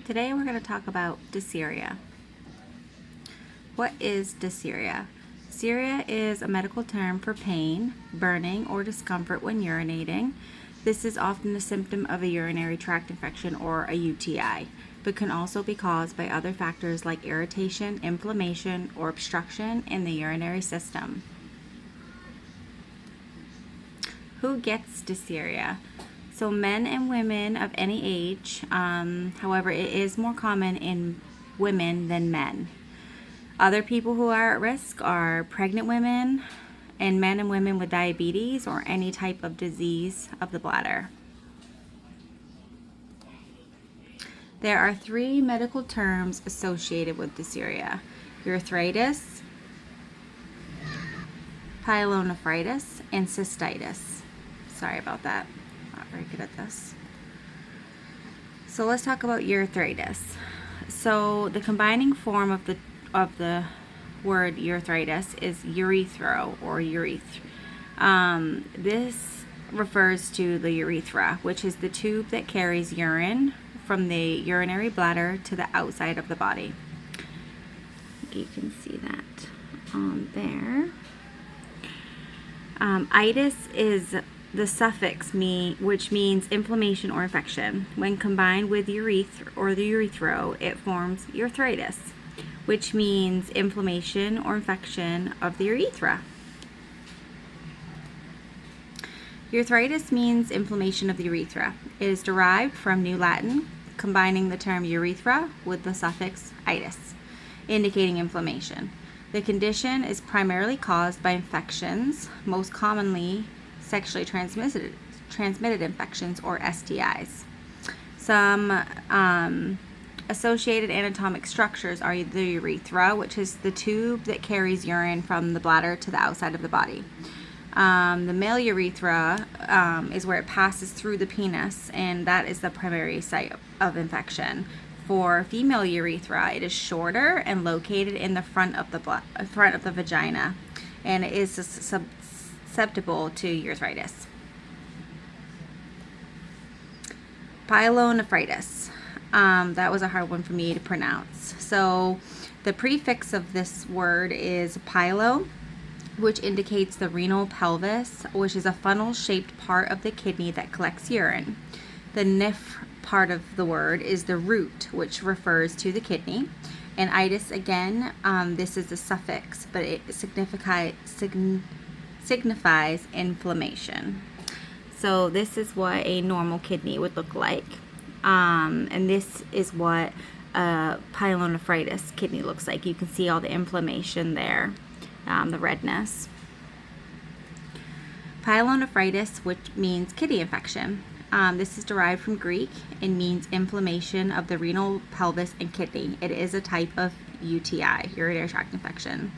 Today we're going to talk about dysuria. What is dysuria? Dysuria is a medical term for pain, burning, or discomfort when urinating. This is often a symptom of a urinary tract infection or a UTI, but can also be caused by other factors like irritation, inflammation, or obstruction in the urinary system. Who gets dysuria? So men and women of any age, however, it is more common in women than men. Other people who are at risk are pregnant women and men and women with diabetes or any type of disease of the bladder. There are 3 medical terms associated with dysuria: urethritis, pyelonephritis, and cystitis. Sorry about that. Not very good at this. So let's talk about urethritis. So the combining form of the word urethritis is urethro or urethra. This refers to the urethra, which is the tube that carries urine from the urinary bladder to the outside of the body. You can see that on there. Itis is the suffix which means inflammation or infection. When combined with urethra or the urethro, it forms urethritis, which means inflammation or infection of the urethra. Urethritis means inflammation of the urethra. It is derived from New Latin, combining the term urethra with the suffix itis, indicating inflammation. The condition is primarily caused by infections, most commonly sexually transmitted infections or STIs. Some associated anatomic structures are the urethra, which is the tube that carries urine from the bladder to the outside of the body. The male urethra is where it passes through the penis, and that is the primary site of infection. For female urethra, it is shorter and located in the front of the vagina, and it is susceptible to urethritis. Pyelonephritis. That was a hard one for me to pronounce. So the prefix of this word is pyelo, which indicates the renal pelvis, which is a funnel-shaped part of the kidney that collects urine. The neph part of the word is the root, which refers to the kidney. And itis, again, this is a suffix, but it signifies inflammation. So this is what a normal kidney would look like. And this is what a pyelonephritis kidney looks like. You can see all the inflammation there, the redness. Pyelonephritis, which means kidney infection. This is derived from Greek and means inflammation of the renal pelvis and kidney. It is a type of UTI, urinary tract infection.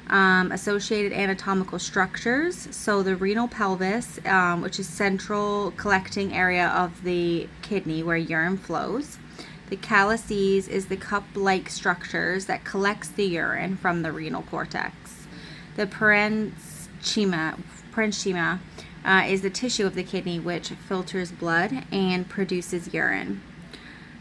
Associated anatomical structures. So the renal pelvis, which is central collecting area of the kidney where urine flows. The calyces is the cup-like structures that collects the urine from the renal cortex. The parenchyma is the tissue of the kidney which filters blood and produces urine.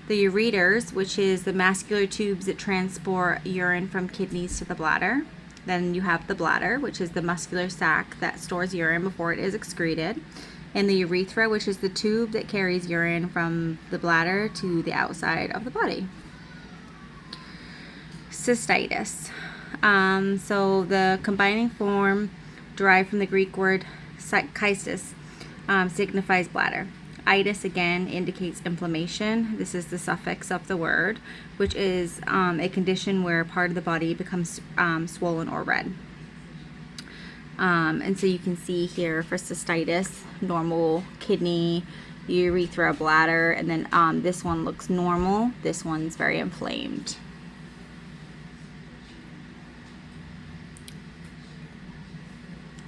The ureters, which is the muscular tubes that transport urine from kidneys to the bladder. Then you have the bladder, which is the muscular sac that stores urine before it is excreted. And the urethra, which is the tube that carries urine from the bladder to the outside of the body. Cystitis. So the combining form derived from the Greek word kystis signifies bladder. Itis, again, indicates inflammation. This is the suffix of the word, which is a condition where part of the body becomes swollen or red. And so you can see here for cystitis, normal kidney, urethra, bladder, and then this one looks normal. This one's very inflamed.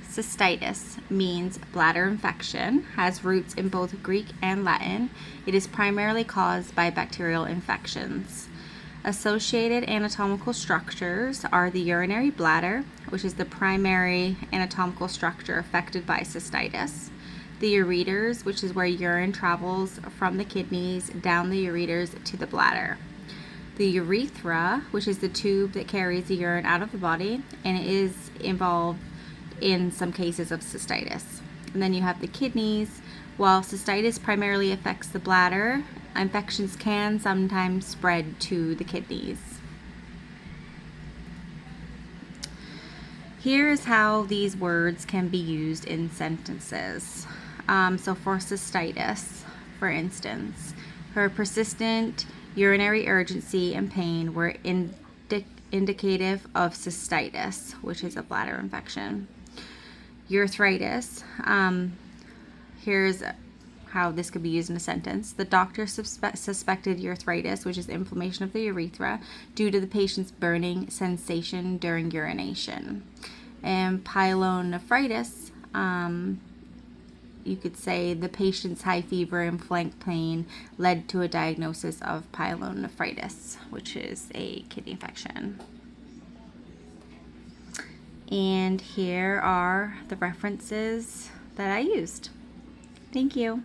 Cystitis means bladder infection, has roots in both Greek and Latin. It is primarily caused by bacterial infections. Associated anatomical structures are the urinary bladder, which is the primary anatomical structure affected by cystitis. the ureters, which is where urine travels from the kidneys down the ureters to the bladder. The urethra, which is the tube that carries the urine out of the body, and it is involved in some cases of cystitis. And then you have the kidneys. While cystitis primarily affects the bladder, infections can sometimes spread to the kidneys. Here is how these words can be used in sentences. So for cystitis, for instance, her persistent urinary urgency and pain were indicative of cystitis, which is a bladder infection. Urethritis, here's how this could be used in a sentence. The doctor suspected urethritis, which is inflammation of the urethra, due to the patient's burning sensation during urination. And pyelonephritis, you could say the patient's high fever and flank pain led to a diagnosis of pyelonephritis, which is a kidney infection. And here are the references that I used. Thank you.